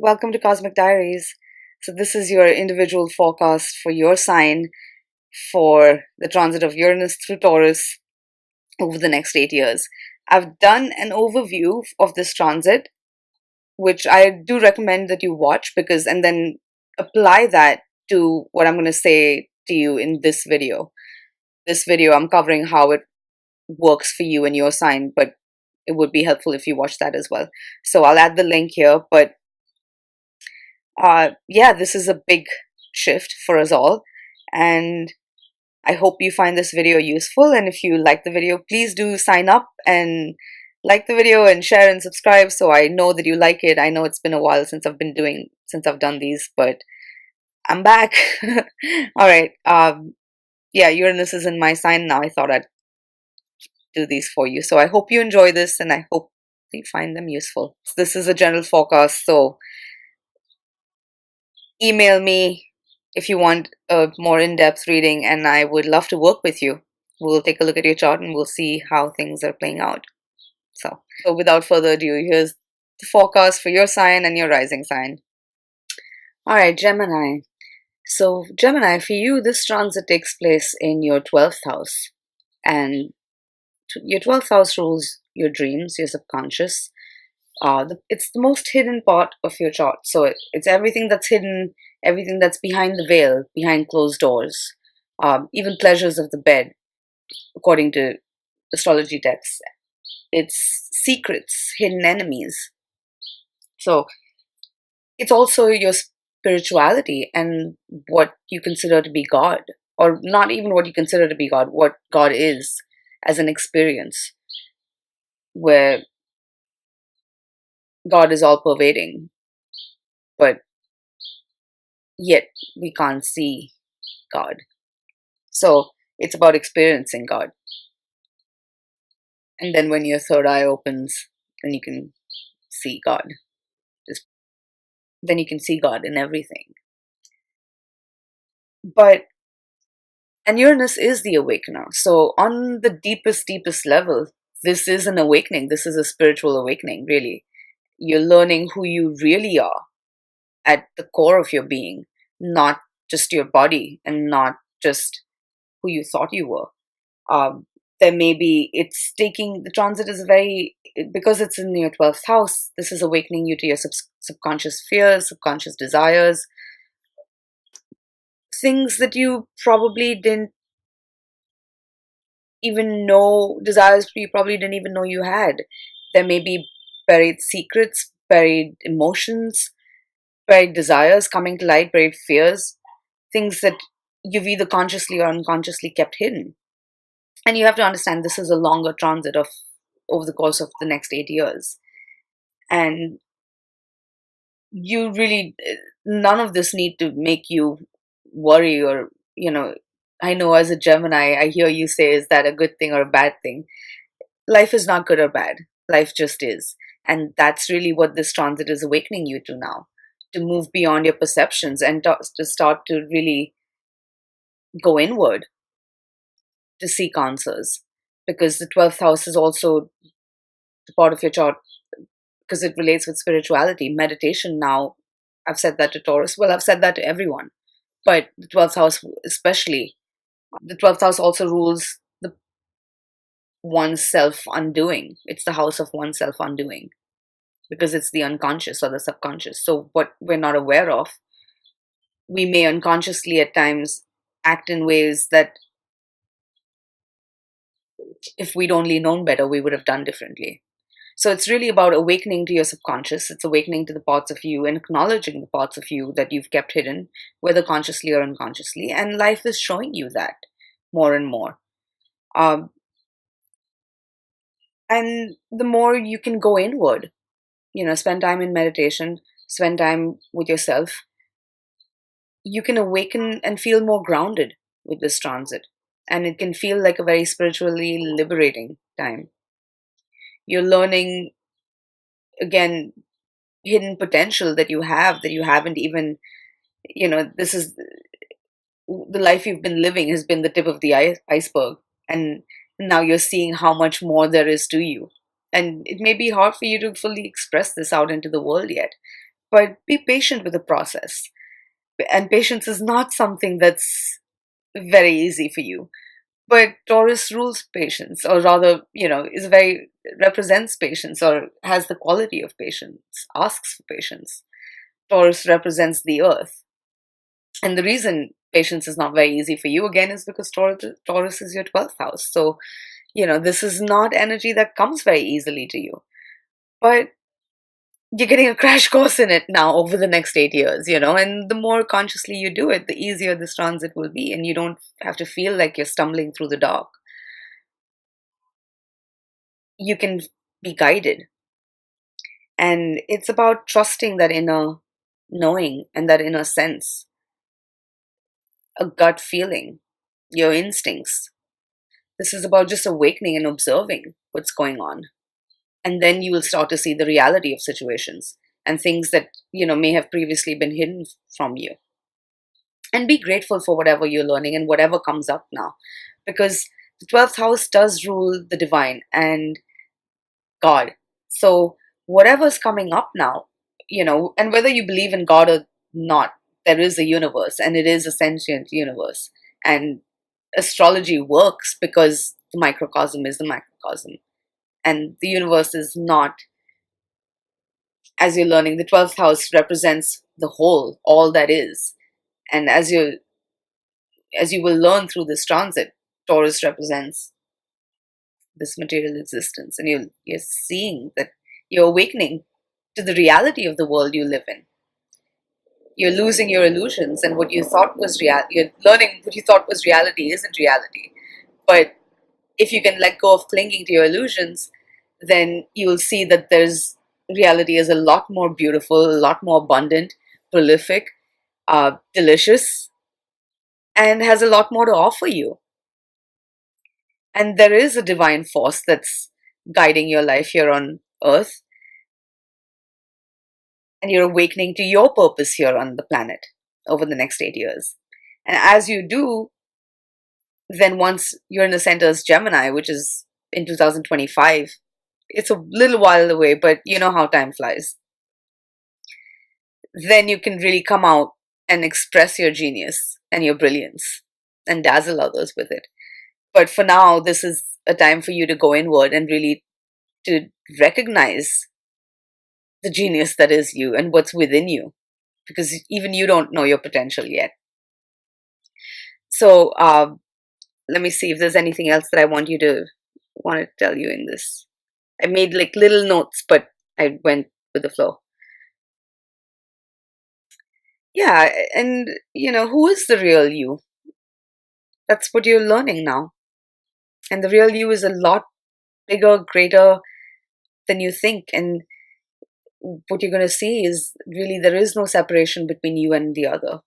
welcome to Cosmic Diaries. So, this is your individual forecast for your sign for the transit of Uranus through Taurus over the next 8 years. I've done an overview of this transit, which I do recommend that you watch and then apply that to what I'm going to say to you in this video. This video, I'm covering how it works for you and your sign, but it would be helpful if you watch that as well. So, I'll add the link here, but yeah, this is a big shift for us all, and I hope you find this video useful. And if you like the video, please do sign up and like the video and share and subscribe so I know that you like it. I know it's been a while since I've done these, but I'm back. All right. Yeah, Uranus is in my sign now. I thought I'd do these for you. So I hope you enjoy this and I hope you find them useful. This is a general forecast, so email me if you want a more in-depth reading, and I would love to work with you. We'll take a look at your chart and we'll see how things are playing out. So without further ado, here's the forecast for your sign and your rising sign. All right, Gemini. So Gemini, for you, this transit takes place in your 12th house, and your 12th house rules your dreams, your subconscious. It's the most hidden part of your chart. So it's everything that's hidden, everything that's behind the veil, behind closed doors, even pleasures of the bed, according to astrology texts. It's secrets, hidden enemies. So it's also your spirituality and what you consider to be God, or not even what you consider to be God, what God is as an experience, where God is all pervading, but yet we can't see God. So it's about experiencing God. And then when your third eye opens, then you can see God. Then you can see God in everything. And Uranus is the awakener. So on the deepest level, this is an awakening. This is a spiritual awakening, really. You're learning who you really are at the core of your being, not just your body and not just who you thought you were. There may be, the transit is because it's in your 12th house, this is awakening you to your subconscious fears, subconscious desires, things that you probably didn't even know, desires you probably didn't even know you had. There may be buried secrets, buried emotions, buried desires coming to light, buried fears, things that you've either consciously or unconsciously kept hidden. And you have to understand this is a longer transit over the course of the next 8 years. And you really, none of this need to make you worry or, I know as a Gemini, I hear you say, is that a good thing or a bad thing? Life is not good or bad. Life just is. And that's really what this transit is awakening you to now, to move beyond your perceptions and to start to really go inward to seek answers. Because the 12th house is also the part of your chart, because it relates with spirituality, meditation now. I've said that to Taurus. Well, I've said that to everyone. But the 12th house especially. The 12th house also rules one's self-undoing. It's the house of one's self-undoing, because it's the unconscious or the subconscious. So what we're not aware of, we may unconsciously at times act in ways that if we'd only known better, we would have done differently. So it's really about awakening to your subconscious. It's awakening to the parts of you and acknowledging the parts of you that you've kept hidden, whether consciously or unconsciously. And life is showing you that more and more. And the more you can go inward, spend time in meditation, spend time with yourself, you can awaken and feel more grounded with this transit. And it can feel like a very spiritually liberating time. You're learning, again, hidden potential that you haven't even, this is the life you've been living has been the tip of the iceberg. And now you're seeing how much more there is to you. And it may be hard for you to fully express this out into the world yet, but be patient with the process. And patience is not something that's very easy for you. But Taurus rules patience, or rather, is very represents patience or has the quality of patience, asks for patience. Taurus represents the earth. And the reason patience is not very easy for you, again, is because Taurus is your 12th house. So, this is not energy that comes very easily to you. But you're getting a crash course in it now over the next 8 years, and the more consciously you do it, the easier this transit will be. And you don't have to feel like you're stumbling through the dark. You can be guided. And it's about trusting that inner knowing and that inner sense, a gut feeling, your instincts. This is about just awakening and observing what's going on. And then you will start to see the reality of situations and things that, may have previously been hidden from you. And be grateful for whatever you're learning and whatever comes up now. Because the 12th house does rule the divine and God. So whatever's coming up now, and whether you believe in God or not, there is a universe and it is a sentient universe. And astrology works because the microcosm is the macrocosm. And the universe is not, as you're learning, the 12th house represents the whole, all that is. And as you will learn through this transit, Taurus represents this material existence, and you're seeing that you're awakening to the reality of the world you live in. You're losing your illusions, and what you thought was you're learning what you thought was reality isn't reality. But if you can let go of clinging to your illusions, then you'll see that there's reality is a lot more beautiful, a lot more abundant, prolific, delicious, and has a lot more to offer you. And there is a divine force that's guiding your life here on earth, and you're awakening to your purpose here on the planet over the next 8 years. And as you do, then once you're in the center's Gemini, which is in 2025, it's a little while away, but you know how time flies. Then you can really come out and express your genius and your brilliance and dazzle others with it. But for now, this is a time for you to go inward and really to recognize the genius that is you and what's within you, because even you don't know your potential yet. So let me see if there's anything else that I want to tell you in this. I made like little notes, but I went with the flow. Yeah, and who is the real you? That's what you're learning now. And the real you is a lot bigger, greater than you think. And what you're going to see is really there is no separation between you and the other.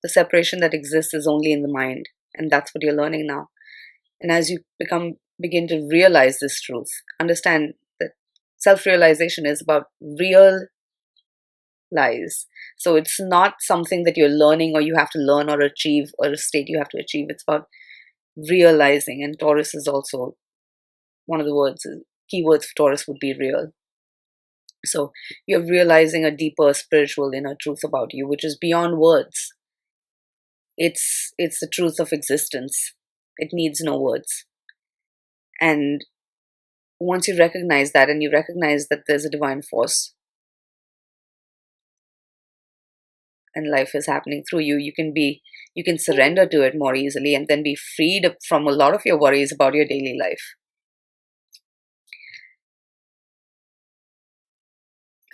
The separation that exists is only in the mind. And that's what you're learning now. And as you begin to realize this truth, understand that self-realization is about real lies. So it's not something that you're learning or you have to learn or achieve or a state you have to achieve. It's about realizing. And Taurus is also one of the keywords for Taurus would be real. So you're realizing a deeper spiritual inner truth about you, which is beyond words. It's the truth of existence. It needs no words. And once you recognize that, and you recognize that there's a divine force and life is happening through you, you can surrender to it more easily and then be freed from a lot of your worries about your daily life.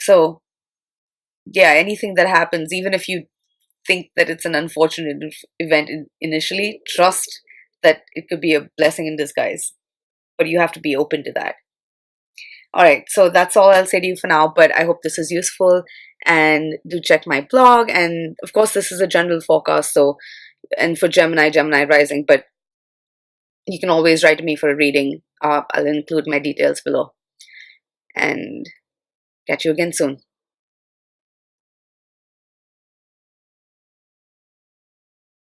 So yeah, anything that happens, even if you think that it's an unfortunate event initially, trust that it could be a blessing in disguise. But you have to be open to that. All right, so that's all I'll say to you for now, but I hope this is useful, and do check my blog. And of course, this is a general forecast, and for Gemini rising, but you can always write to me for a reading. I'll include my details below, and catch you again soon.